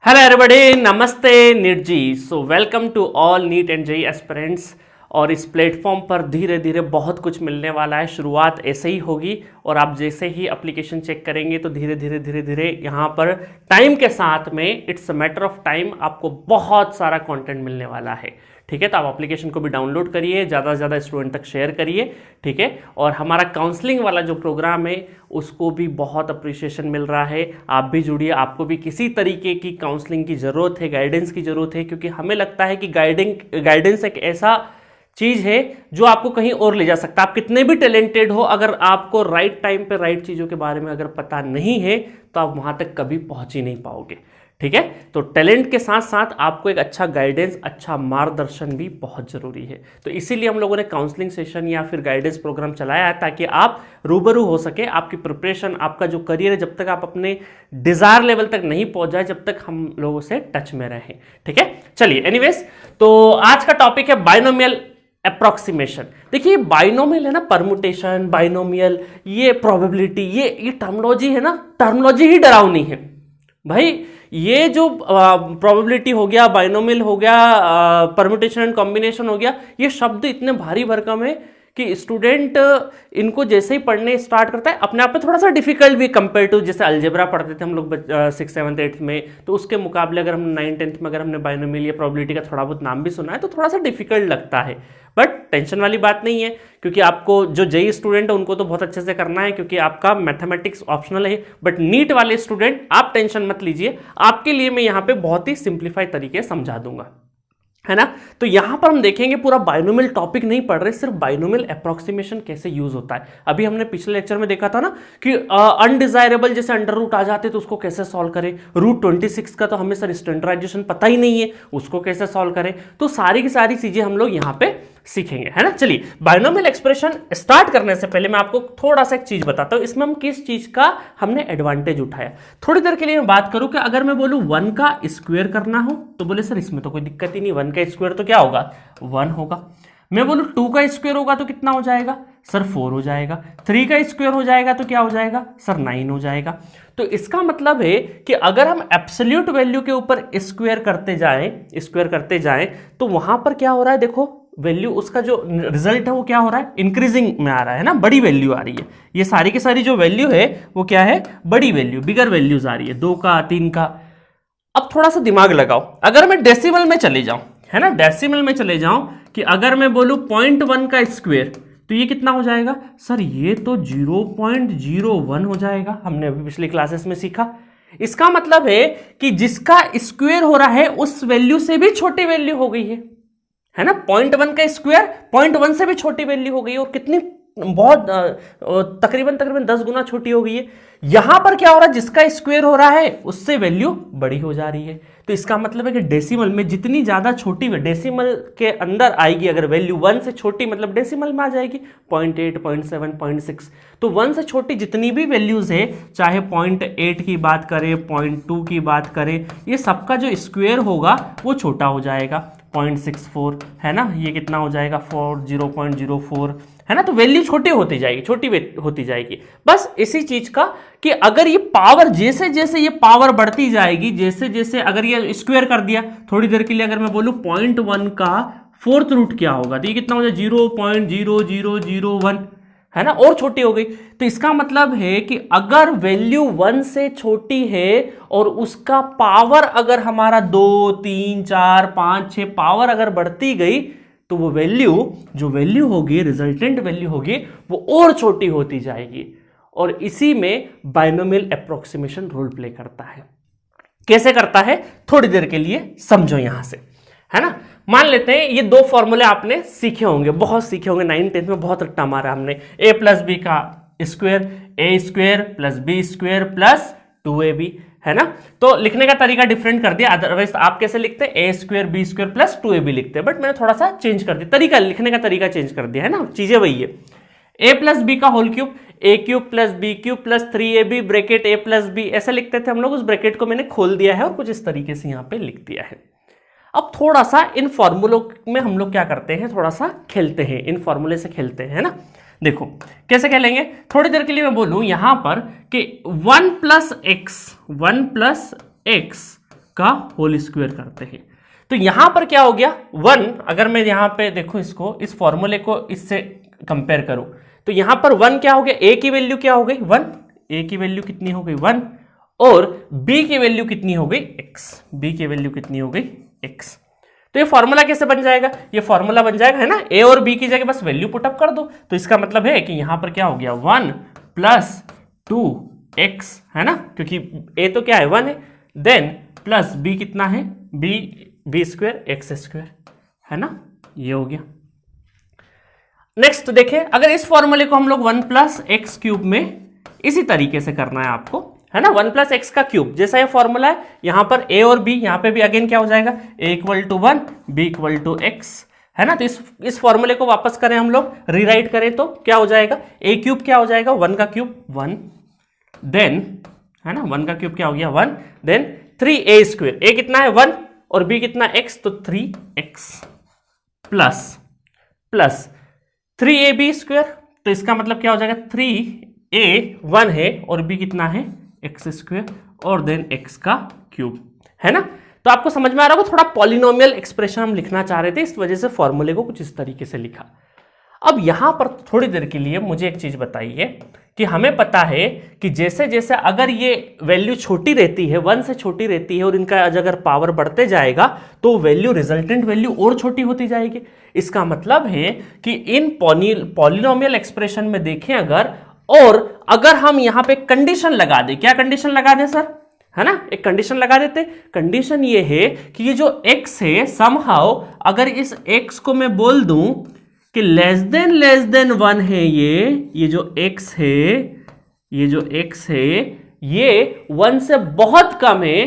Hello everybody, नमस्ते NEET ji. So welcome to all NEET and JEE aspirants. और इस platform पर धीरे धीरे बहुत कुछ मिलने वाला है। शुरुआत ऐसे ही होगी और आप जैसे ही एप्लीकेशन चेक करेंगे तो धीरे धीरे यहाँ पर टाइम के साथ में it's a matter of time आपको बहुत सारा कंटेंट मिलने वाला है। ठीक है, तो आप एप्लीकेशन को भी डाउनलोड करिए, ज़्यादा से ज़्यादा स्टूडेंट तक शेयर करिए। ठीक है, और हमारा काउंसलिंग वाला जो प्रोग्राम है उसको भी बहुत अप्रिशिएशन मिल रहा है। आप भी जुड़िए, आपको भी किसी तरीके की काउंसलिंग की ज़रूरत है, गाइडेंस की ज़रूरत है, क्योंकि हमें लगता है कि गाइडेंस एक ऐसा चीज़ है जो आपको कहीं और ले जा सकता है। आप कितने भी टैलेंटेड हो, अगर आपको राइट टाइम पे राइट चीज़ों के बारे में अगर पता नहीं है तो आप वहाँ तक कभी पहुँच ही नहीं पाओगे। ठीक है, तो टैलेंट के साथ साथ आपको एक अच्छा गाइडेंस, अच्छा मार्गदर्शन भी बहुत ज़रूरी है। तो इसीलिए हम लोगों ने काउंसलिंग सेशन या फिर गाइडेंस प्रोग्राम चलाया है, ताकि आप रूबरू हो सके। आपकी प्रिपरेशन, आपका जो करियर है, जब तक आप अपने डिज़ायर लेवल तक नहीं पहुंच जाए, जब तक हम लोगों से टच में रहें। ठीक है, चलिए एनीवेज, तो आज का टॉपिक है बाइनोमियल अप्रॉक्सीमेशन। देखिए, बाइनोमियल है ना, परमुटेशन, बाइनोमियल, ये प्रोबेबिलिटी, ये टर्मिनोलॉजी है ना, टर्मिनोलॉजी ही डरावनी है भाई। ये जो प्रोबेबिलिटी हो गया, बाइनोमियल हो गया, परम्यूटेशन एंड कॉम्बिनेशन हो गया, ये शब्द इतने भारी भरकम है कि स्टूडेंट इनको जैसे ही पढ़ने स्टार्ट करता है, अपने आप में थोड़ा सा डिफिकल्ट भी कंपेयर टू जैसे अलजेब्रा पढ़ते थे हम लोग 6th 7th 8th में, तो उसके मुकाबले अगर हम 9th 10th में अगर हमने बाइनोमियल या प्रोबेबिलिटी का थोड़ा बहुत नाम भी सुना है तो थोड़ा सा डिफिकल्ट लगता है। बट टेंशन वाली बात नहीं है, क्योंकि आपको जो जेईई स्टूडेंट है उनको तो बहुत अच्छे से करना है, क्योंकि आपका मैथमेटिक्स ऑप्शनल है। बट नीट वाले स्टूडेंट आप टेंशन मत लीजिए, आपके लिए मैं यहाँ पे बहुत ही सिंप्लीफाइड तरीके से समझा दूंगा, है ना। तो यहां पर हम देखेंगे पूरा बाइनोमियल टॉपिक नहीं पढ़ रहे, सिर्फ बाइनोमियल अप्रॉक्सीमेशन कैसे यूज होता है। अभी हमने पिछले लेक्चर में देखा था ना कि अनडिजायरेबल जैसे अंडर रूट आ जाते तो उसको कैसे सॉल्व करें। रूट 26 का तो हमें सर स्टैंडर्डाइजेशन पता ही नहीं है, उसको कैसे सॉल्व करें। तो सारी की सारी चीजें हम लोग यहां पे सीखेंगे, है ना। चलिए, बाइनोमियल एक्सप्रेशन स्टार्ट करने से पहले मैं आपको थोड़ा सा एक चीज बताता हूं, इसमें हम किस चीज का हमने एडवांटेज उठाया। थोड़ी देर के लिए मैं बात करूं कि अगर मैं बोलूं 1 का स्क्वायर करना हो तो बोले सर इसमें तो कोई दिक्कत ही नहीं, 1 का स्क्वायर तो क्या होगा, 1 होगा। मैं बोलूं 2 का स्क्वायर होगा तो कितना हो जाएगा सर, 4 हो जाएगा। 3 का स्क्वायर हो जाएगा तो क्या हो जाएगा सर, 9 हो जाएगा। तो इसका मतलब है कि अगर हम एब्सोल्यूट वैल्यू के ऊपर स्क्वायर करते जाएं तो वहां पर क्या हो रहा है, देखो वैल्यू, उसका जो रिजल्ट है वो क्या हो रहा है, इंक्रीजिंग में आ रहा है ना, बड़ी वैल्यू आ रही है। ये सारी की सारी जो वैल्यू है वो क्या है, बड़ी वैल्यू, बिगर वैल्यूज आ रही है, 2 का, 3 का। अब थोड़ा सा दिमाग लगाओ, अगर मैं डेसिमल में चले जाऊं, है ना, डेसिमल में चले जाऊं कि अगर मैं बोलूं 0.1 का स्क्वायर तो ये कितना हो जाएगा सर, ये तो 0.01 हो जाएगा। हमने अभी पिछली क्लासेस में सीखा। इसका मतलब है कि जिसका स्क्वायर हो रहा है उस वैल्यू से भी छोटी वैल्यू हो गई है ना। 0.1 का स्क्वायर 0.1 से भी छोटी वैल्यू हो गई है, और कितनी बहुत तकरीबन 10 गुना छोटी हो गई है। यहां पर क्या हो रहा है, जिसका स्क्वायर हो रहा है उससे वैल्यू बड़ी हो जा रही है। तो इसका मतलब है कि डेसिमल में जितनी ज्यादा छोटी डेसिमल के अंदर आएगी, अगर वैल्यू 1 से छोटी, मतलब डेसिमल में आ जाएगी 0.8, 0.7, 0.6। तो 1 से छोटी जितनी भी वैल्यूज है, चाहे 0.8 की बात करें, 0.2 की बात करें, ये सबका जो स्क्वायर होगा वो छोटा हो जाएगा, 0.64, है ना। ये कितना हो जाएगा 0.04, है ना। तो वैल्यू छोटी होती जाएगी। बस इसी चीज का कि अगर ये पावर जैसे जैसे ये पावर बढ़ती जाएगी, जैसे जैसे अगर ये स्क्वायर कर दिया, थोड़ी देर के लिए अगर मैं बोलूं 0.1 का 4th रूट क्या होगा, तो ये कितना हो जाए 0.0001, है ना, और छोटी हो गई। तो इसका मतलब है कि अगर वैल्यू 1 से छोटी है और उसका पावर अगर हमारा 2, 3, 4, 5, 6 पावर अगर बढ़ती गई तो वो जो वैल्यू होगी, रिजल्टेंट वैल्यू होगी, वो और छोटी होती जाएगी। और इसी में बाइनोमियल अप्रोक्सीमेशन रोल प्ले करता है। कैसे करता है, थोड़ी देर के लिए समझो यहां से, है ना। मान लेते हैं ये 2 फॉर्मूले आपने सीखे होंगे, बहुत सीखे होंगे, 9th 10th में बहुत रट्टा मारा हमने। a प्लस बी का square, a square plus B square plus 2ab, है ना। तो लिखने का तरीका डिफरेंट कर दिया, अदरवाइज आप कैसे लिखते हैं, a square B square plus 2ab लिखते हैं, बट मैंने थोड़ा सा चेंज कर दिया तरीका, लिखने का तरीका चेंज कर दिया, है ना, चीजें वही है। a प्लस बी का whole cube, a cube plus B cube plus 3ab bracket a plus B, ऐसा लिखते थे हम लोग। उस ब्रैकेट को मैंने खोल दिया है और कुछ इस तरीके से यहां पे लिख दिया है। अब थोड़ा सा इन फॉर्मूलों में हम लोग क्या करते हैं, थोड़ा सा खेलते हैं, इन फॉर्मूले से खेलते हैं, है ना। देखो कैसे खेलेंगे, थोड़ी देर के लिए मैं बोलूं यहां पर कि 1 प्लस एक्स का होल स्क्वायर करते हैं। तो यहां पर क्या हो गया 1, अगर मैं यहां पे देखो इसको, इस फॉर्मूले को इससे कंपेयर करूं तो यहां पर 1 क्या हो गया, a की वैल्यू क्या हो गई 1, a की वैल्यू कितनी हो गई 1, और b की वैल्यू कितनी हो गई x, b की वैल्यू कितनी हो गई x। तो ये फॉर्मूला कैसे बन जाएगा, ये फॉर्मूला बन जाएगा है ना, a और b की जगह बस वैल्यू पुटअप कर दो। तो इसका मतलब है कि यहां पर क्या हो गया 1 प्लस 2x है ना, क्योंकि a तो क्या है 1 है, देन प्लस b कितना है b स्क्वायर x स्क्वायर है ना, ये हो गया। नेक्स्ट देखें, अगर इस फॉर्मूले को हम लोग 1 प्लस एक्स क्यूब में इसी तरीके से करना है आपको है ना, 1 प्लस एक्स का क्यूब जैसा ये फॉर्मूला है, यहां पर a और b, यहां पे भी अगेन क्या हो जाएगा a equal to 1 b equal to x है ना। तो इस फॉर्मूले को वापस करें हम लोग, रीराइट करें तो क्या हो जाएगा, a क्यूब क्या हो जाएगा 1 का क्यूब 1, देन है ना 1 का क्यूब क्या हो गया 1, देन 3a स्क्वायर, a कितना है 1 और b कितना x, तो 3x प्लस 3ab स्क्वायर, तो इसका मतलब क्या हो जाएगा 3a 1 है और b कितना है x स्क्वायर और देन x का क्यूब है ना। तो आपको समझ में आ रहा होगा, थोड़ा पॉलिनोमियल एक्सप्रेशन हम लिखना चाह रहे थे, इस वजह से फॉर्मूले को कुछ इस तरीके से लिखा। अब यहां पर थोड़ी देर के लिए मुझे एक चीज बताइए कि हमें पता है कि जैसे जैसे अगर ये वैल्यू छोटी रहती है, 1 से छोटी रहती है और इनका अगर पावर बढ़ते जाएगा तो वैल्यू, रिजल्टेंट वैल्यू और छोटी होती जाएगी। इसका मतलब है कि इन पॉलिनोमियल एक्सप्रेशन में देखें अगर, और अगर हम यहां पे कंडीशन लगा दें, क्या कंडीशन लगा दें सर, है ना, एक कंडीशन लगा देते। कंडीशन ये है कि ये जो x है समहाउ, अगर इस x को मैं बोल दूं कि लेस देन 1 है, ये जो x है, ये जो x है ये 1 से बहुत कम है,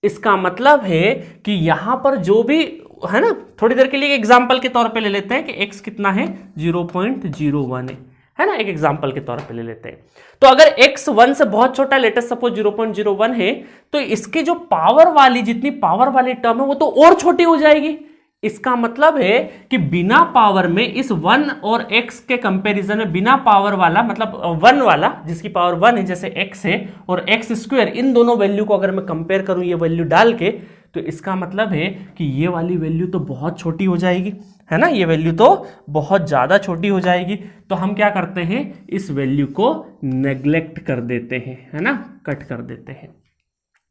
इसका मतलब है कि यहां पर जो भी है ना, थोड़ी देर के लिए एग्जांपल के तौर पे ले लेते हैं कि x कितना है 0.01 है ना, एक एग्जांपल के तौर पे ले लेते हैं। तो अगर x 1 से बहुत छोटा है, लेट अस सपोज 0.01 है, तो इसकी जो पावर वाली, जितनी पावर वाली टर्म है वो तो और छोटी हो जाएगी। इसका मतलब है कि बिना पावर में इस 1 और x के कंपैरिजन में बिना पावर वाला, मतलब 1 वाला जिसकी पावर 1 है जैसे x है, और x स्क्वायर, इन दोनों वैल्यू को अगर मैं कंपेयर करूं ये वैल्यू डाल के, तो इसका मतलब है कि ये वाली वैल्यू तो बहुत छोटी हो जाएगी है ना, ये वैल्यू तो बहुत ज्यादा छोटी हो जाएगी। तो हम क्या करते हैं, इस वैल्यू को नेग्लेक्ट कर देते हैं है ना, कट कर देते हैं।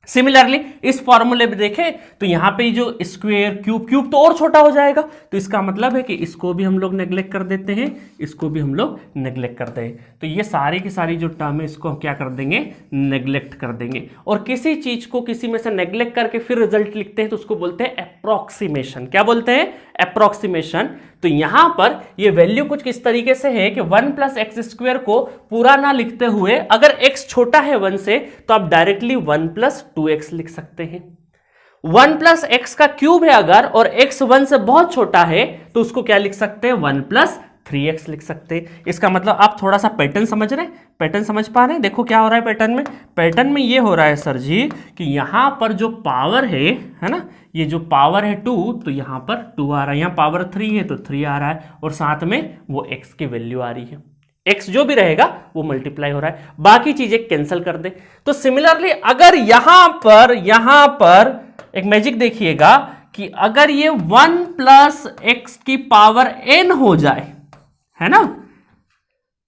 सिमिलरली इस फॉर्मूले में देखें तो यहां पे जो स्क्वायर क्यूब तो और छोटा हो जाएगा, तो इसका मतलब है कि इसको भी हम लोग नेग्लेक्ट कर देते हैं, इसको भी हम लोग नेग्लेक्ट करते हैं। तो ये सारी की सारी जो टर्म है इसको हम क्या कर देंगे, नेग्लेक्ट कर देंगे। और किसी चीज को किसी में से नेग्लेक्ट करके फिर रिजल्ट लिखते हैं तो उसको बोलते हैं अप्रोक्सीमेशन। क्या बोलते हैं, अप्रोक्सीमेशन। तो यहां पर ये वैल्यू कुछ किस तरीके से है कि 1 प्लस एक्स स्क्वायर को पूरा ना लिखते हुए, अगर x छोटा है 1 से तो आप डायरेक्टली 1 प्लस 2x लिख सकते हैं। 1 प्लस एक्स का क्यूब है अगर, और x 1 से बहुत छोटा है तो उसको क्या लिख सकते हैं, 1 प्लस 3x लिख सकते हैं। इसका मतलब आप थोड़ा सा पैटर्न समझ रहे हैं, पैटर्न समझ पा रहे हैं। देखो क्या हो रहा है पैटर्न में, पैटर्न में ये हो रहा है सर जी कि यहां पर जो पावर है ना, ये जो पावर है 2, तो यहां पर 2 आ रहा है, यहां पावर 3 है तो 3 आ रहा है, और साथ में वो x की वैल्यू आ रही है। x जो भी रहेगा वो मल्टीप्लाई हो रहा है, बाकी चीजें कैंसिल कर दे। तो सिमिलरली अगर यहां पर एक मैजिक देखिएगा कि अगर ये 1 प्लस एक्स की पावर n हो जाए है ना,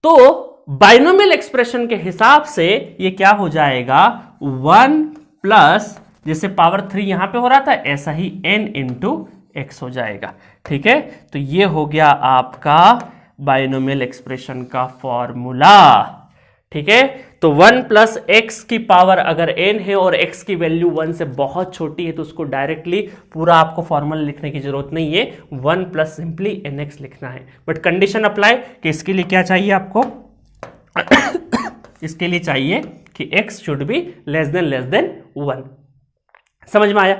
तो बाइनोमियल एक्सप्रेशन के हिसाब से ये क्या हो जाएगा, 1 प्लस, जैसे पावर 3 यहां पे हो रहा था ऐसा ही n इंटू एक्स हो जाएगा। ठीक है, तो ये हो गया आपका बाइनोमियल एक्सप्रेशन का फॉर्मूला। ठीक है, तो 1 प्लस एक्स की पावर अगर n है और x की वैल्यू 1 से बहुत छोटी है तो उसको डायरेक्टली पूरा आपको फॉर्मूला लिखने की जरूरत नहीं है, 1 प्लस सिंपली nx लिखना है। बट कंडीशन अप्लाई कि इसके लिए क्या चाहिए आपको इसके लिए चाहिए कि x should be less than 1। समझ में आया,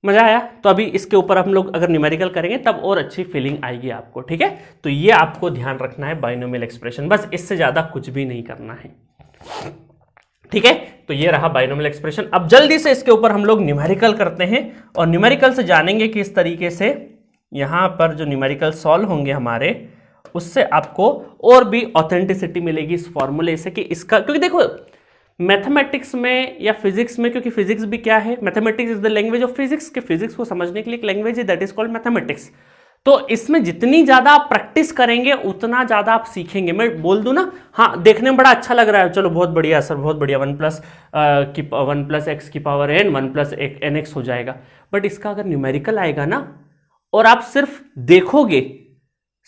मजा आया? तो अभी इसके ऊपर हम लोग अगर न्यूमेरिकल करेंगे तब और अच्छी फीलिंग आएगी आपको। ठीक है, तो ये आपको ध्यान रखना है बाइनोमियल एक्सप्रेशन, बस इससे ज्यादा कुछ भी नहीं करना है। ठीक है, तो ये रहा बाइनोमियल एक्सप्रेशन। अब जल्दी से इसके ऊपर हम लोग न्यूमेरिकल करते हैं और न्यूमेरिकल से जानेंगे कि इस तरीके से यहां पर जो न्यूमेरिकल सॉल्व होंगे हमारे, उससे आपको और भी ऑथेंटिसिटी मिलेगी इस फॉर्मूले से कि इसका, क्योंकि देखो मैथमेटिक्स में या फिजिक्स में, क्योंकि फिजिक्स भी क्या है, mathematics is the language of physics, के फिजिक्स को समझने के लिए एक लैंग्वेज है दैट इज कॉल्ड मैथमेटिक्स। तो इसमें जितनी ज्यादा आप प्रैक्टिस करेंगे उतना ज्यादा आप सीखेंगे। मैं बोल दूं ना, हाँ देखने में बड़ा अच्छा लग रहा है, चलो बहुत बढ़िया सर, बहुत बढ़िया, 1 + x की पावर n 1 + nx हो जाएगा। बट इसका अगर न्यूमेरिकल आएगा ना और आप सिर्फ देखोगे,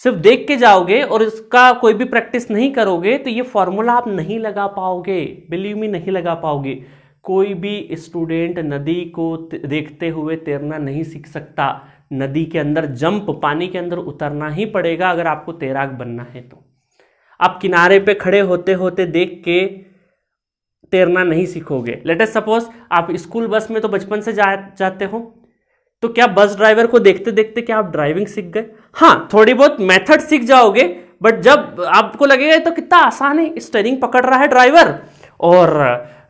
सिर्फ देख के जाओगे और इसका कोई भी प्रैक्टिस नहीं करोगे तो ये फॉर्मूला आप नहीं लगा पाओगे, बिलीव मी नहीं लगा पाओगे। कोई भी स्टूडेंट नदी को देखते हुए तैरना नहीं सीख सकता। नदी के अंदर जंप, पानी के अंदर उतरना ही पड़ेगा अगर आपको तैराक बनना है। तो आप किनारे पे खड़े होते होते देख के तैरना नहीं सीखोगे। लेट अस सपोज आप स्कूल बस में तो बचपन से जाते हो, तो क्या बस ड्राइवर को देखते देखते क्या आप ड्राइविंग सीख गए? हाँ, थोड़ी बहुत मेथड सीख जाओगे, बट जब आपको लगेगा तो कितना आसान है, स्टीयरिंग पकड़ रहा है ड्राइवर और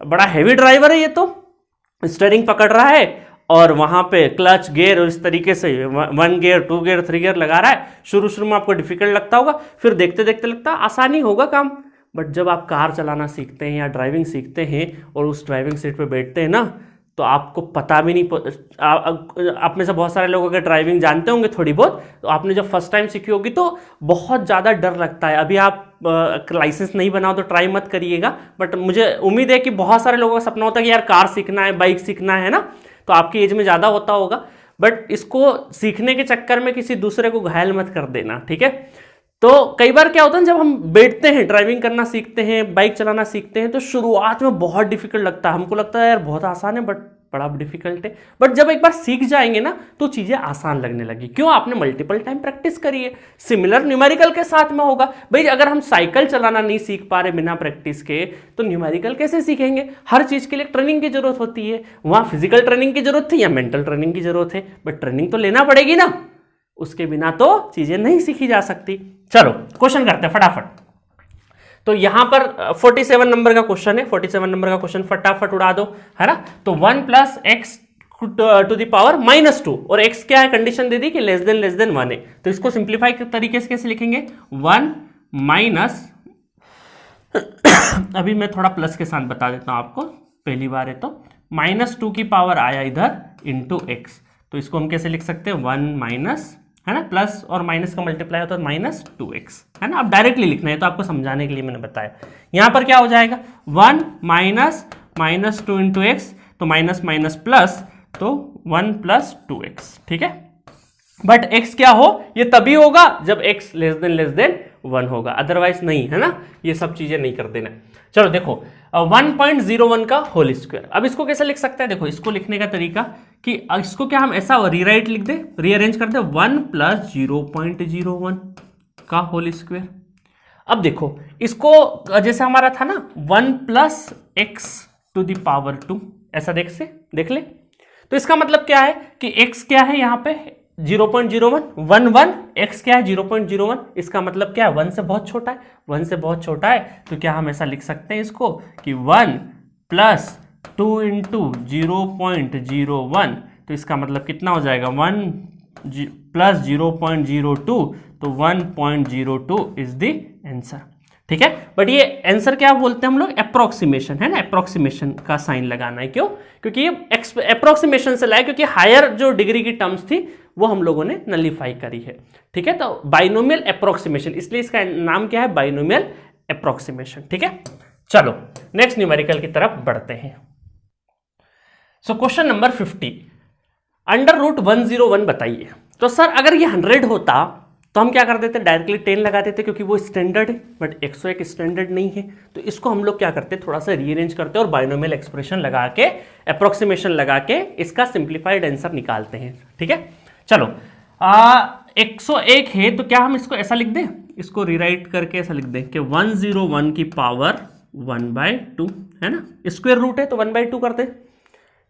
बड़ा हैवी ड्राइवर है ये, तो स्टीयरिंग पकड़ रहा है और वहां पे क्लच गियर और इस तरीके से 1 गियर 2 गियर 3 गियर लगा रहा है। शुरू शुरू में आपको डिफिकल्ट लगता होगा, फिर देखते देखते लगता आसानी होगा काम। बट जब आप कार चलाना सीखते हैं या ड्राइविंग सीखते हैं और उस ड्राइविंग सीट पे बैठते हैं ना, तो आपको पता भी नहीं, आप में से बहुत सारे लोग अगर ड्राइविंग जानते होंगे थोड़ी बहुत, तो आपने जब फर्स्ट टाइम सीखी होगी तो बहुत ज़्यादा डर लगता है। अभी आप लाइसेंस नहीं बनाओ तो ट्राई मत करिएगा, बट मुझे उम्मीद है कि बहुत सारे लोगों का सपना होता है कि यार कार सीखना है, बाइक सीखना है ना, तो आपकी एज में ज़्यादा होता होगा। बट इसको सीखने के चक्कर में किसी दूसरे को घायल मत कर देना, ठीक है। तो कई बार क्या होता है, जब हम बैठते हैं ड्राइविंग करना सीखते हैं, बाइक चलाना सीखते हैं, तो शुरुआत में बहुत डिफिकल्ट लगता है। हमको लगता है यार बहुत आसान है, बट बड़ा डिफिकल्ट है। बट जब एक बार सीख जाएंगे ना तो चीजें आसान लगने लगी। क्यों? आपने मल्टीपल टाइम प्रैक्टिस करी है। सिमिलर न्यूमेरिकल के साथ में होगा भाई। अगर हम साइकिल चलाना नहीं सीख पा रहे बिना प्रैक्टिस के, तो न्यूमेरिकल कैसे सीखेंगे? हर चीज के लिए ट्रेनिंग की जरूरत होती है। वहां फिजिकल ट्रेनिंग की जरूरत थी या मेंटल ट्रेनिंग की जरूरत है, बट ट्रेनिंग तो लेना पड़ेगी ना, उसके बिना तो चीजें नहीं सीखी जा सकती। चलो क्वेश्चन करते हैं फटाफट। तो यहां पर 47 नंबर का क्वेश्चन है, 47 नंबर का क्वेश्चन फटाफट उड़ा दो, है ना। तो 1 + x टू द पावर -2 और x क्या है, कंडीशन दे दी कि लेस देन 1 है। तो इसको सिंप्लीफाई तरीके से कैसे लिखेंगे? 1 माइनस अभी मैं थोड़ा प्लस के साथ बता देता हूं आपको, पहली बार है तो -2 की पावर आया इधर इंटू x। तो इसको हम कैसे लिख सकते हैं? 1 माइनस, है ना, प्लस और माइनस का मल्टीप्लाई होता है -2x, है ना। अब डायरेक्टली लिखना है तो आपको समझाने के लिए मैंने बताया। यहां पर क्या हो जाएगा? 1 माइनस -2 इंटू एक्स, तो माइनस माइनस प्लस, तो 1 + 2x, ठीक है। बट x क्या हो, ये तभी होगा जब x लेस देन 1 होगा, अदरवाइज नहीं, है ना। ये सब चीजें नहीं कर देना। चलो देखो 1.01 का होल स्क्वायर। अब इसको कैसे लिख सकते हैं? देखो इसको लिखने का तरीका कि इसको क्या हम ऐसा रीराइट लिख दे, रीअरेंज कर दे, 1 + 0.01 का होल स्क्वायर। अब देखो इसको जैसे हमारा था ना 1 + x टू द पावर 2, ऐसा देख ले। तो इसका मतलब क्या है कि x क्या है यहाँ पे 0.01, 1 x क्या है 0.01, इसका मतलब क्या है 1 से बहुत छोटा है, 1 से बहुत छोटा है। तो क्या हम ऐसा लिख सकते हैं इसको कि 1 + 2 इंटू 0.01, तो इसका मतलब कितना हो जाएगा 1 + 0.02, तो 1.02 इज द आंसर, ठीक है। बट ये आंसर क्या बोलते हैं हम लोग? अप्रोक्सीमेशन, है ना। अप्रोक्सीमेशन का साइन लगाना है, क्यों? क्योंकि ये अप्रोक्सीमेशन से लाया, क्योंकि हायर जो डिग्री की टर्म्स थी वो हम लोगों ने नलीफाई करी है, ठीक है। तो बाइनोमियल अप्रोक्सीमेशन, इसलिए इसका नाम क्या है? बाइनोमियल अप्रोक्सीमेशन, ठीक है। चलो नेक्स्ट न्यूमेरिकल की तरफ बढ़ते हैं। सो क्वेश्चन नंबर 50, √101 बताइए। तो सर अगर ये 100 होता तो हम क्या कर देते? डायरेक्टली 10 लगा देते, क्योंकि वो स्टैंडर्ड है। बट 101 स्टैंडर्ड नहीं है, तो इसको हम लोग क्या करते? थोड़ा सा रीअरेंज करते और बाइनोमियल एक्सप्रेशन लगा के, अप्रोक्सीमेशन लगा के इसका सिंप्लीफाइड आंसर निकालते हैं, ठीक है। चलो 101 है तो क्या हम इसको ऐसा लिख दें? इसको रीराइट करके ऐसा लिख दें कि 101 की पावर 1/2, है ना। स्क्वायर रूट है तो 1/2 कर दे।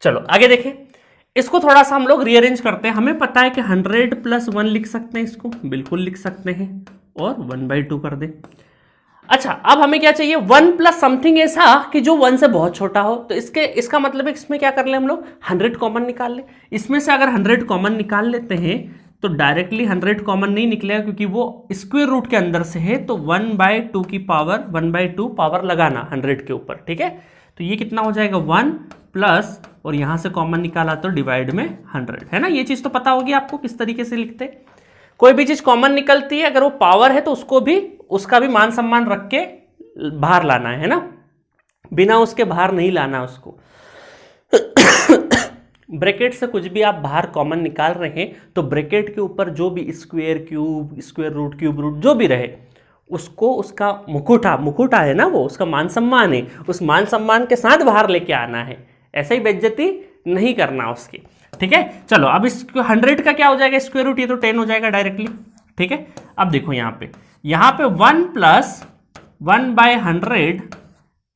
चलो आगे देखें, इसको थोड़ा सा हम लोग रीअरेंज करते हैं। हमें पता है कि 100 + 1 लिख सकते हैं, इसको बिल्कुल लिख सकते हैं, और 1/2 कर दे। अच्छा अब हमें क्या चाहिए? 1 + समथिंग ऐसा कि जो 1 से बहुत छोटा हो। तो इसका मतलब है इसमें क्या कर ले हम लोग? 100 कॉमन निकाल ले। इसमें से अगर 100 कॉमन निकाल लेते हैं तो डायरेक्टली 100 कॉमन नहीं निकलेगा, क्योंकि वो स्क्वायर रूट के अंदर से है। तो 1/2 की पावर 1/2 पावर लगाना 100 के ऊपर, ठीक है। तो ये कितना हो जाएगा 1 प्लस, और यहां से कॉमन निकाला तो डिवाइड में 100, है ना। ये चीज तो पता होगी आपको किस तरीके से लिखते। कोई भी चीज कॉमन निकलती है, अगर वो पावर है तो उसको भी, उसका भी मान सम्मान रख के बाहर लाना है ना, बिना उसके बाहर नहीं लाना उसको। ब्रैकेट से कुछ भी आप बाहर कॉमन निकाल रहे हैं तो ब्रैकेट के ऊपर जो भी square, cube, square root, cube root जो भी रहे, उसको उसका मुकुटा है ना, वो उसका मान सम्मान है, उस मान सम्मान के साथ बाहर लेके आना है। ऐसे ही बेइज्जती नहीं करना उसकी, ठीक है। चलो अब इस 100 का क्या हो जाएगा स्क्वायर रूट, ये तो 10 हो जाएगा डायरेक्टली, ठीक है। अब देखो यहाँ पे 1 प्लस 1/100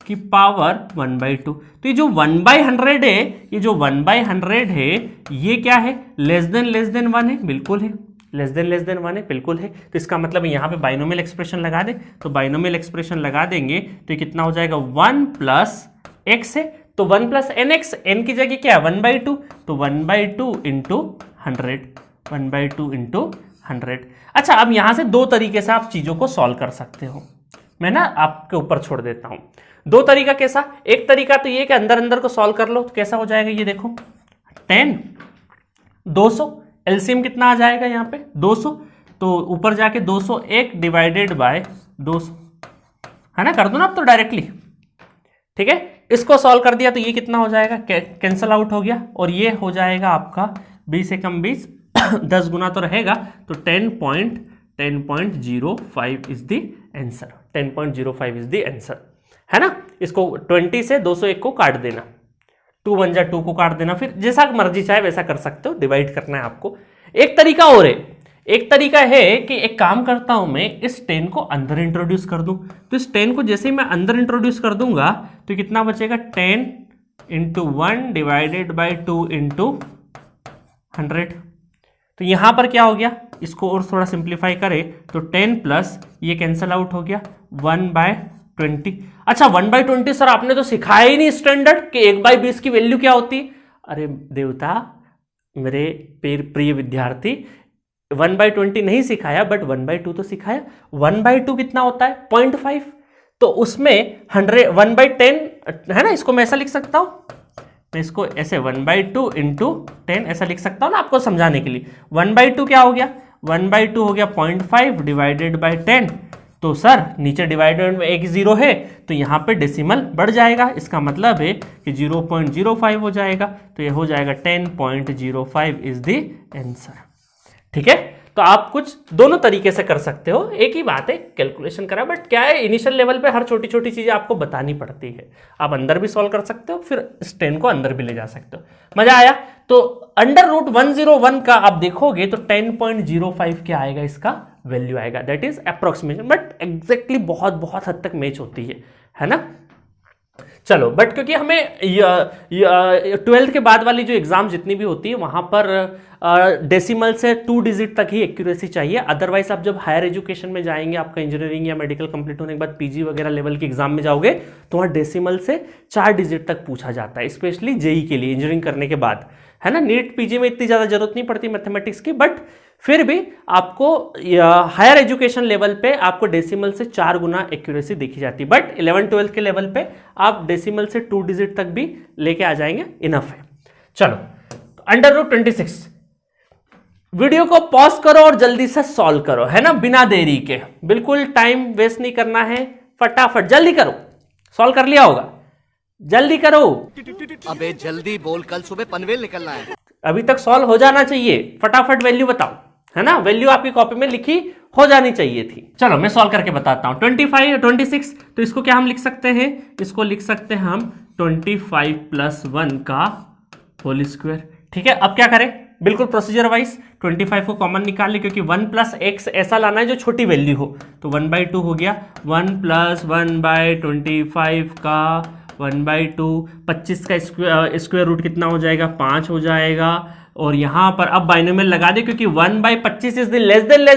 की पावर 1/2। तो ये जो 1/100 है, ये जो 1/100 है, ये क्या है, लेस देन 1 है, बिल्कुल है, लेस देन 1 है, बिल्कुल है। तो इसका मतलब यहाँ पे बाइनोमियल एक्सप्रेशन लगा दे, तो बाइनोमियल एक्सप्रेशन लगा देंगे तो ये कितना हो जाएगा 1 प्लस x है, तो 1 प्लस nx, n की जगह क्या है 1/2, तो 1/2 इंटू 100, 1/2 इंटू 100। अच्छा, अब यहां से दो तरीके से आप चीजों को सॉल्व कर सकते हो, मैं ना आपके ऊपर छोड़ देता हूं। दो तरीका कैसा, एक तरीका तो ये कि अंदर अंदर को सॉल्व कर लो, तो कैसा हो जाएगा ये देखो 10 200, एलसीएम कितना आ जाएगा यहाँ पे 200, तो ऊपर जाके 201 डिवाइडेड बाय 200, है ना, कर दो ना अब तो डायरेक्टली, ठीक है। इसको सॉल्व कर दिया तो ये कितना हो जाएगा, कैंसल आउट हो गया, और ये हो जाएगा आपका 20 एकम 20 10 गुना तो रहेगा, तो 10.05 is the answer, 10.05 is the answer, है ना। इसको 20 से 201 को काट देना, 2 1 जा 2 को काट देना, फिर जैसा मर्जी चाहे वैसा कर सकते हो, डिवाइड करना है आपको। एक तरीका और है, एक तरीका है कि एक काम करता हूं मैं, इस 10 को अंदर इंट्रोड्यूस कर दूं, तो इस 10 को जैसे ही मैं अंदर इंट्रोड्यूस कर दूंगा तो कितना बचेगा 10 इंटू 1 डिवाइडेड बाई 2 इंटू 100। तो यहां पर क्या हो गया, इसको और थोड़ा सिंप्लीफाई करें तो 10 प्लस ये कैंसल आउट हो गया 1/20। अच्छा 1/20 सर आपने तो सिखाया ही नहीं स्टैंडर्ड कि 1/20 की वैल्यू क्या होती। अरे देवता, मेरे प्रिय विद्यार्थी, 1/20 नहीं सिखाया बट 1/2 तो सिखाया। 1/2 कितना होता है 0.5, तो उसमें 1/10 है ना, इसको मैं ऐसा लिख सकता हूं, मैं इसको ऐसे 1/2 इंटू 10 ऐसा लिख सकता हूं ना आपको समझाने के लिए। 1/2 क्या हो गया, 1/2 हो गया 0.5 डिवाइडेड बाई 10, तो सर नीचे डिवाइडेड में एक 0 है तो यहां पे डेसिमल बढ़ जाएगा, इसका मतलब है कि 0.05 हो जाएगा, तो ये हो जाएगा 10.05 इज द आंसर, ठीक है। तो आप कुछ दोनों तरीके से कर सकते हो, एक ही बात है कैलकुलेशन करा, बट क्या है इनिशियल लेवल पे हर छोटी छोटी चीजें आपको बतानी पड़ती है। आप अंदर भी सॉल्व कर सकते हो, फिर इस 10 को अंदर भी ले जा सकते हो। मजा आया। तो √101 का आप देखोगे तो 10.05 क्या आएगा, इसका वैल्यू आएगा, that is approximation, but exactly बहुत बहुत हद तक मैच होती है ना। चलो, बट क्योंकि हमें 12th के बाद वाली जो एग्जाम जितनी भी होती है वहां पर डेसिमल से 2 डिजिट तक ही एक्यूरेसी चाहिए, अदरवाइज आप जब हायर एजुकेशन में जाएंगे, आपका इंजीनियरिंग या मेडिकल कंप्लीट होने के बाद पीजी वगैरह लेवल के एग्जाम में जाओगे तो वहाँ डेसिमल से 4 डिजिट तक पूछा जाता है, स्पेशली जेई के लिए इंजीनियरिंग करने के बाद, है ना। नीट पीजी में इतनी ज़्यादा जरूरत नहीं पड़ती मैथमेटिक्स की, बट फिर भी आपको हायर एजुकेशन लेवल पे आपको डेसिमल से 4 गुना एक्यूरेसी देखी जाती है, बट 11-12 के लेवल पे आप डेसिमल से 2 डिजिट तक भी लेके आ जाएंगे, इनफ है। चलो, √26 वीडियो को पॉज करो और जल्दी से सॉल्व करो, है ना, बिना देरी के, बिल्कुल टाइम वेस्ट नहीं करना है, फटाफट जल्दी करो। सॉल्व कर लिया होगा, जल्दी करो। अबे जल्दी बोल, कल सुबह पनवेल निकलना है। अभी तक सॉल्व हो जाना चाहिए, फटाफट वैल्यू बताओ, है ना, वैल्यू आपकी कॉपी में लिखी हो जानी चाहिए थी। चलो मैं सॉल्व करके बताता हूं। 26, तो इसको क्या हम लिख सकते हैं, इसको लिख सकते हैं हम 25 + 1 का होल स्क्वायर, ठीक है। अब क्या करें, बिल्कुल प्रोसीजर वाइज 25 को कॉमन निकाल ले, क्योंकि 1 + x ऐसा लाना है जो छोटी वैल्यू हो, तो 1/2 हो गया, 1 + 1/25 का 1/2, 25 का स्क्वायर रूट कितना हो जाएगा 5 हो जाएगा, और यहां पर अब बाइनोमियल लगा दे, क्योंकि 1/25 इज लेस देन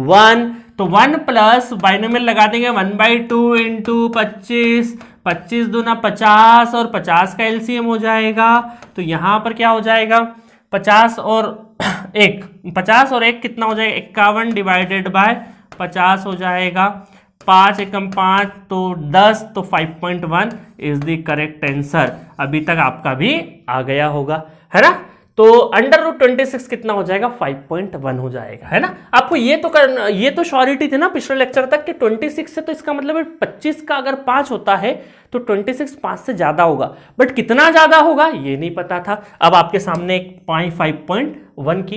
1, तो 1 प्लस बाइनोमियल लगा देंगे 1/2 इंटू 25, 25 दूना 50, और 50 का एलसीएम हो जाएगा, तो यहां पर क्या हो जाएगा 50 और 1 कितना हो जाएगा 51 डिवाइडेड बाय 50 हो जाएगा 5 एकम 5 तो 10, तो 5.1 इज द करेक्ट आंसर। अभी तक आपका भी आ गया होगा, है ना। तो √26 कितना हो जाएगा? 5.1 हो जाएगा, है ना। आपको ये तो करना, ये तो श्योरिटी थी ना पिछले लेक्चर तक कि 26 से तो इसका मतलब 25 का अगर 5 होता है तो 26 5 से ज्यादा होगा, बट कितना ज्यादा होगा ये नहीं पता था। अब आपके सामने एक 5.1 की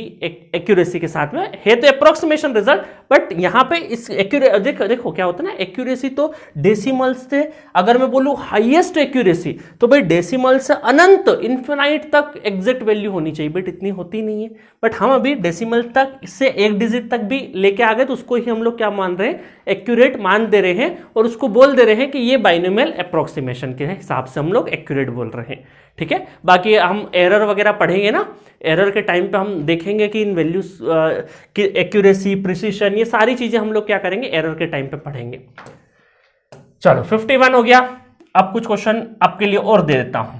एक्यूरेसी के साथ में है, तो अप्रोक्सीमेशन रिजल्ट, बट यहां पे इस देखो क्या होता है ना, एक्यूरेसी तो डेसिमल्स से, अगर मैं बोलूं हाईएस्ट एक्यूरेसी, तो भाई डेसिमल से अनंत इन्फिनाइट तक एग्जैक्ट वैल्यू होनी चाहिए, बट इतनी होती नहीं है। बट हम अभी डेसिमल तक, इससे एक डिजिट तक भी लेके आ गए, तो उसको ही हम लोग क्या मान रहे हैं? एक्यूरेट मान दे रहे हैं, और उसको बोल दे रहे हैं कि ये बाइनोमियल अप्रोक्सीमेशन के हिसाब से हम लोग एक्यूरेट बोल रहे हैं, ठीक है। बाकी हम एरर वगैरह पढ़ेंगे ना, एरर के टाइम पे हम देखेंगे कि इन वैल्यूज की एक्यूरेसी, प्रिसीशन, ये सारी चीजें हम लोग क्या करेंगे एरर के टाइम पे पढ़ेंगे। चलो 51 हो गया। अब कुछ क्वेश्चन आपके लिए और दे देता हूं।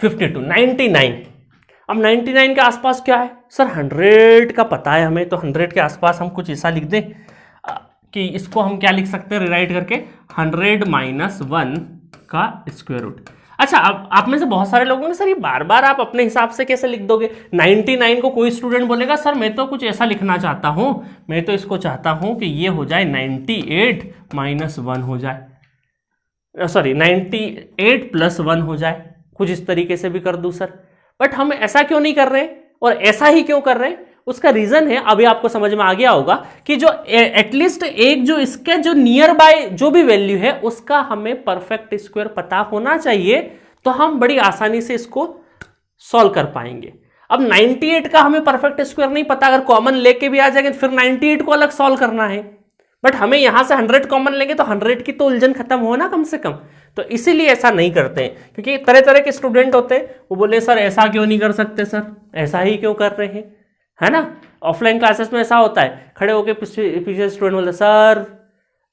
52, 99। अब 99 के आसपास क्या है सर? 100 का पता है हमें, तो 100 के आसपास हम कुछ ऐसा लिख दें कि इसको हम क्या लिख सकते हैं रिराइट करके, 100 - 1 का स्क्वायर रूट। अच्छा, अब आप में से बहुत सारे लोग होंगे सर ये बार बार आप अपने हिसाब से कैसे लिख दोगे? 99 को कोई स्टूडेंट बोलेगा सर मैं तो कुछ ऐसा लिखना चाहता हूं, मैं तो इसको चाहता हूं कि ये हो जाए 98 - 1 हो जाए, सॉरी 98 + 1 हो जाए, कुछ इस तरीके से भी कर दूं सर। बट हम ऐसा क्यों नहीं कर रहे, और ऐसा ही क्यों कर रहे हैं? उसका रीजन है, अभी आपको समझ में आ गया होगा कि जो एटलीस्ट एक जो इसके जो नियर बाय जो भी वैल्यू है उसका हमें परफेक्ट स्क्वायर पता होना चाहिए, तो हम बड़ी आसानी से इसको सॉल्व कर पाएंगे। अब 98 का हमें परफेक्ट स्क्वायर नहीं पता, अगर कॉमन लेके भी आ जाएंगे फिर 98 को अलग सॉल्व करना है, बट हमें यहां से 100 कॉमन लेंगे तो 100 की तो उलझन खत्म हो ना कम से कम। तो इसीलिए ऐसा नहीं करते हैं, क्योंकि तरह तरह के स्टूडेंट होते हैं, वो बोले सर ऐसा क्यों नहीं कर सकते सर, ऐसा ही क्यों कर रहे हैं, है ना। ऑफलाइन क्लासेस में ऐसा होता है, खड़े होके पीछे स्टूडेंट बोलते सर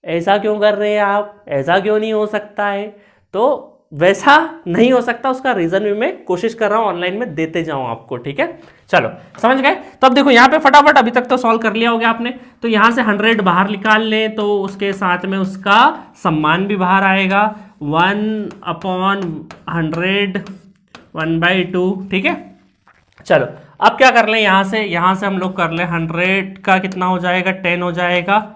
ऐसा क्यों कर रहे हैं आप, ऐसा क्यों नहीं हो सकता है। तो वैसा नहीं हो सकता, उसका रीजन भी मैं कोशिश कर रहा हूं ऑनलाइन में देते जाऊं आपको, ठीक है। चलो समझ गए। तो अब देखो यहाँ पे फटाफट, अभी तक तो सॉल्व कर लिया होगा आपने, तो यहां से 100 बाहर निकाल लें तो उसके साथ में उसका सम्मान भी बाहर आएगा, 1/100 1/2, ठीक है। चलो अब क्या कर लें, यहां से हम लोग कर लें 100 का कितना हो जाएगा, 10 हो जाएगा,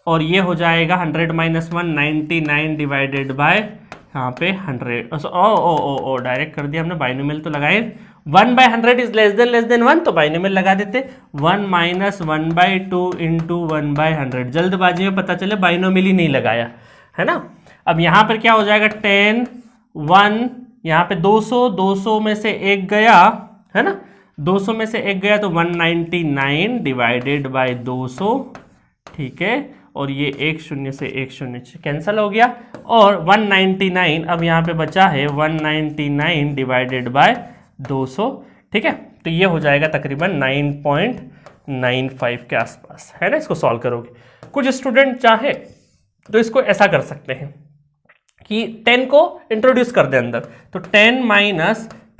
और ये हो जाएगा 100 - 1 99 डिवाइडेड बाय यहाँ पे 100। ओ डायरेक्ट कर दिया हमने, बाइनोमियल तो लगाए, 1/100 इज लेस देन 1, तो बाइनोमियल लगा देते, 1 - 1/2 × 1/100। जल्दबाजी में पता चले बाइनोमियल ही नहीं लगाया, है ना। अब यहाँ पर क्या हो जाएगा, 10 1, यहाँ पे 200 में से एक गया, है ना, 200 में से एक गया तो 199 डिवाइडेड बाय 200, ठीक है। और ये 1 0 से 1 0 कैंसिल हो गया, और 199 अब यहाँ पे बचा है 199 डिवाइडेड बाय 200, ठीक है। तो ये हो जाएगा तकरीबन 9.95 के आसपास, है ना। इसको सॉल्व करोगे, कुछ स्टूडेंट चाहे तो इसको ऐसा कर सकते हैं कि 10 को इंट्रोड्यूस कर दे अंदर, तो 10 -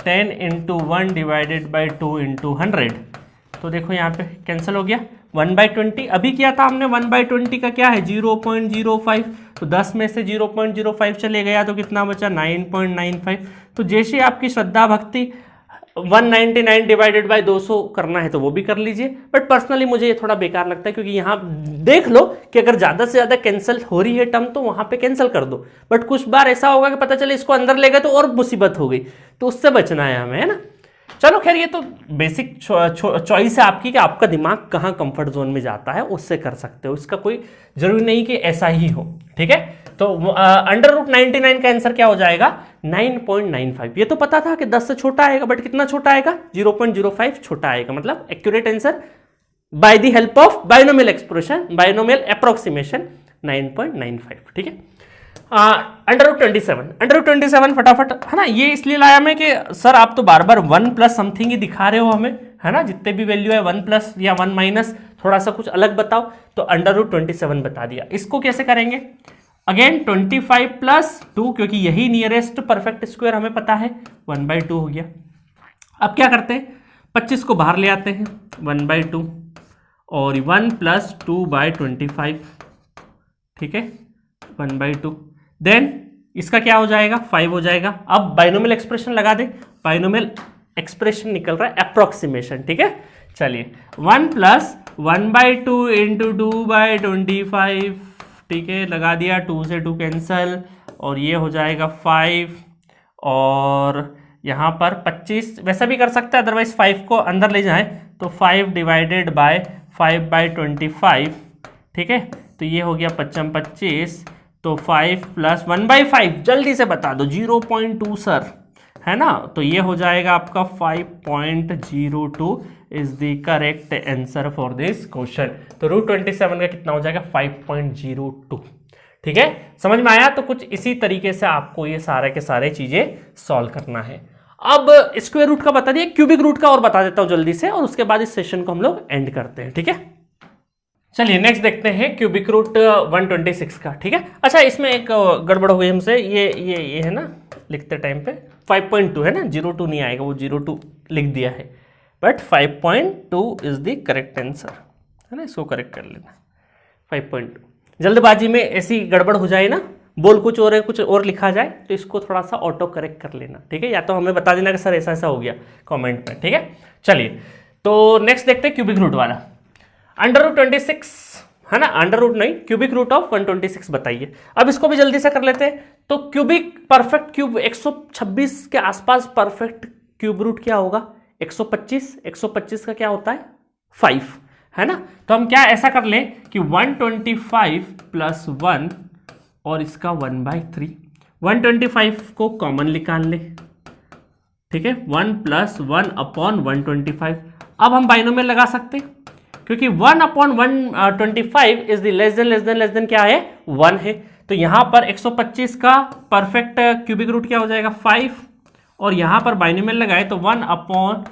10 × 1 डिवाइडेड बाय 2 × 100, तो देखो यहाँ पे कैंसिल हो गया। 1/20 अभी किया था हमने, 1/20 का क्या है 0.05, तो 10 में से 0.05 चले गया तो कितना बचा 9.95। तो जैसे आपकी श्रद्धा भक्ति 199 डिवाइडेड बाय 200 करना है तो वो भी कर लीजिए, बट पर्सनली मुझे ये थोड़ा बेकार लगता है, क्योंकि यहाँ देख लो कि अगर ज्यादा से ज्यादा कैंसिल हो रही है टर्म तो वहां पे कैंसिल कर दो, बट कुछ बार ऐसा होगा कि पता चले इसको अंदर ले गए तो और मुसीबत हो गई, तो उससे बचना है हमें, है ना। चलो खैर ये तो बेसिक चॉइस है आपकी कि आपका दिमाग कहाँ कंफर्ट जोन में जाता है उससे कर सकते हो, इसका कोई जरूरी नहीं कि ऐसा ही हो, ठीक है। तो √99 का आंसर क्या हो जाएगा 9.95। ये तो पता था कि 10 से छोटा आएगा, बट कितना छोटा आएगा 0.05 छोटा आएगा, मतलब accurate answer by the help of binomial expression, binomial approximation 9.95, ठीक है। √27 फटाफट, है ना। ये इसलिए लाया मैं कि सर आप तो बार बार 1 + समथिंग ही दिखा रहे हो हमें, है ना, जितने भी वैल्यू है 1 + या 1 - थोड़ा सा कुछ अलग बताओ, तो √27 बता दिया। इसको कैसे करेंगे, अगेन 25 + 2, क्योंकि यही नियरेस्ट परफेक्ट स्क्वायर हमें पता है, 1/2 हो गया। अब क्या करते हैं, 25 को बाहर ले आते हैं, 1/2 और 1 + 2/25, ठीक है, 1/2। देन इसका क्या हो जाएगा, 5 हो जाएगा। अब बाइनोमियल एक्सप्रेशन लगा दे, बाइनोमियल एक्सप्रेशन निकल रहा है अप्रोक्सीमेशन, ठीक है। चलिए 1 + 1/2 × 2/25, ठीक है, लगा दिया, 2 से 2 कैंसल, और ये हो जाएगा 5, और यहाँ पर 25 वैसा भी कर सकता है, अदरवाइज 5 को अंदर ले जाएं तो 5 / 5/25, ठीक है। तो ये हो गया 25, तो 5 + 1/5, जल्दी से बता दो, 0.2 सर, है ना। तो ये हो जाएगा आपका 5.02 is the correct answer for this question. तो √27 का कितना हो जाएगा, 5.02, ठीक है। समझ में आया। तो कुछ इसी तरीके से आपको ये सारे के सारे चीजें सॉल्व करना है। अब स्क्वायर रूट का बता दिया, क्यूबिक रूट का और बता देता हूं जल्दी से, और उसके बाद इस सेशन को हम लोग एंड करते हैं, ठीक है। चलिए नेक्स्ट देखते हैं क्यूबिक रूट 126 का, ठीक है। अच्छा, इसमें एक गड़बड़ हो गई हमसे, ये है ना, लिखते टाइम पे 5.2 है ना, 0.2 नहीं आएगा, वो 0.2 लिख दिया है, but 5.2 is the correct answer, है ना। इसको करेक्ट कर लेना, 5.2। जल्दबाजी में ऐसी गड़बड़ हो जाए ना, बोल कुछ और है, कुछ और लिखा जाए, तो इसको थोड़ा सा ऑटो करेक्ट कर लेना, ठीक है। या तो हमें बता देना कि सर ऐसा ऐसा हो गया कमेंट में, ठीक है। चलिए तो नेक्स्ट देखते हैं क्यूबिक रूट वाला, √26, है ना, √ नहीं, क्यूबिक रूट ऑफ 126 बताइए। अब इसको भी जल्दी से कर लेते हैं। तो क्यूबिक परफेक्ट क्यूब 126 के आसपास परफेक्ट क्यूब रूट क्या होगा, 125। 125 का क्या होता है, 5, है ना। तो हम क्या ऐसा कर लें कि 125 + 1 और इसका 1/3, 125 को कॉमन निकाल ले, ठीक है, 1 + 1/125। अब हम बाइनोमियल लगा सकते हैं, क्योंकि 1/125 इज द लेस देन क्या है, 1 है। तो यहां पर 125 का परफेक्ट क्यूबिक रूट क्या हो जाएगा, 5, और यहां पर बाइनोमियल लगाए तो 1/3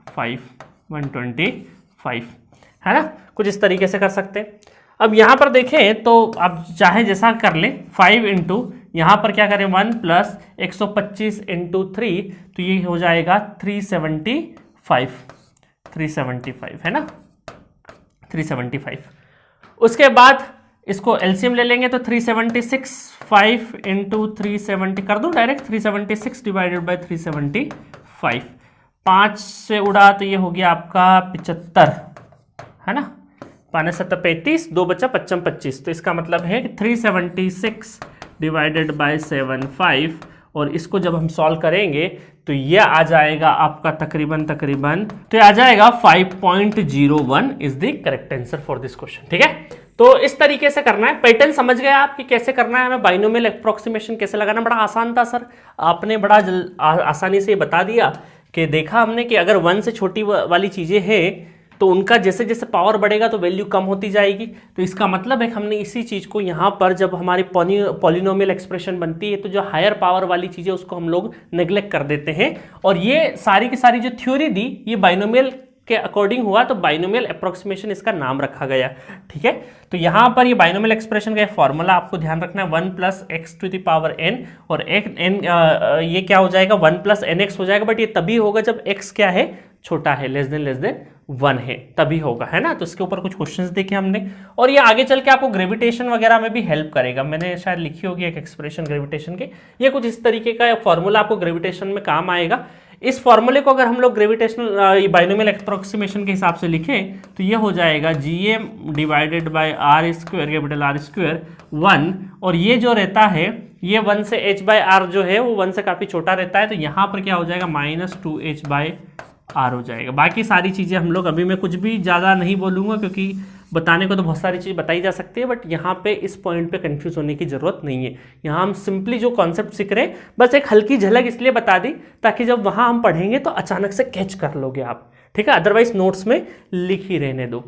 × 125, है ना। कुछ इस तरीके से कर सकते हैं। अब यहां पर देखें तो आप चाहे जैसा कर ले, 5 × यहां पर क्या करें, 1 + 125 × 3, तो ये हो जाएगा 375, है ना, 375। उसके बाद इसको एलसीएम ले लेंगे तो 376, 5 × 370 कर दूं डायरेक्ट, 376 / 375, 5 से उड़ा तो ये हो गया आपका 75, है ना, 5 7 35, 2 बचा 55 25। तो इसका मतलब है कि 376 / 75, और इसको जब हम सॉल्व करेंगे तो ये आ जाएगा आपका तकरीबन तो ये आ जाएगा 5.01 is the correct answer for this question, ठीक है। तो इस तरीके से करना है। पैटर्न समझ गए आप कि कैसे करना है, हमें बाइनोमियल अप्रोक्सीमेशन कैसे लगाना। बड़ा आसान था सर, आपने बड़ा आसानी से बता दिया कि देखा हमने कि अगर 1 से छोटी वाली चीजें हैं तो उनका जैसे जैसे पावर बढ़ेगा तो वैल्यू कम होती जाएगी। तो इसका मतलब है कि हमने इसी चीज़ को यहाँ पर जब हमारी पॉलिनोमियल एक्सप्रेशन बनती है तो जो हायर पावर वाली चीज़ें उसको हम लोग नेग्लेक्ट कर देते हैं। और ये सारी की सारी जो थ्योरी दी ये बाइनोमियल के अकॉर्डिंग हुआ, तो बाइनोमियल अप्रोक्सीमेशन इसका नाम रखा गया, ठीक है। तो यहाँ पर ये बाइनोमियल एक्सप्रेशन का फॉर्मूला आपको ध्यान रखना है, 1 + x⁴n, और ये क्या हो जाएगा, 1 + nx हो जाएगा। बट ये तभी होगा जब x क्या है, छोटा है, लेस देन 1 है, तभी होगा, है ना। तो इसके ऊपर कुछ क्वेश्चंस देखे हमने, और ये आगे चल के आपको ग्रेविटेशन वगैरह में भी हेल्प करेगा। मैंने शायद लिखी होगी एक एक्सप्रेशन ग्रेविटेशन के, ये कुछ इस तरीके का फॉर्मूला आपको ग्रेविटेशन में काम आएगा। इस फॉर्मूले को अगर हम लोग ग्रेविटेशनल बाइनोमियल अप्रोक्सीमेशन के हिसाब से लिखें तो ये हो जाएगा Gm / r², कैपिटल R², 1, और ये जो रहता है ये 1 से h/r जो है वो 1 से काफ़ी छोटा रहता है। तो यहाँ पर क्या हो जाएगा, -2h/r हो जाएगा। बाकी सारी चीज़ें हम लोग, अभी मैं कुछ भी ज़्यादा नहीं बोलूँगा क्योंकि बताने को तो बहुत सारी चीज़ बताई जा सकती है, बट यहाँ पे इस पॉइंट पे कंफ्यूज होने की ज़रूरत नहीं है। यहाँ हम सिंपली जो कॉन्सेप्ट सीख रहे हैं बस एक हल्की झलक इसलिए बता दी ताकि जब वहाँ हम पढ़ेंगे तो अचानक से कैच कर लोगे आप, ठीक है। अदरवाइज नोट्स में लिख ही रहने दो।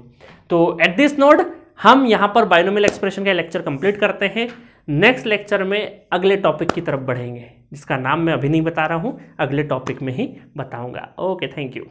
तो एट दिस नोट हम यहाँ पर बाइनोमियल एक्सप्रेशन का लेक्चर कंप्लीट करते हैं। नेक्स्ट लेक्चर में अगले टॉपिक की तरफ बढ़ेंगे, जिसका नाम मैं अभी नहीं बता रहा हूँ, अगले टॉपिक में ही बताऊँगा। Okay, thank you.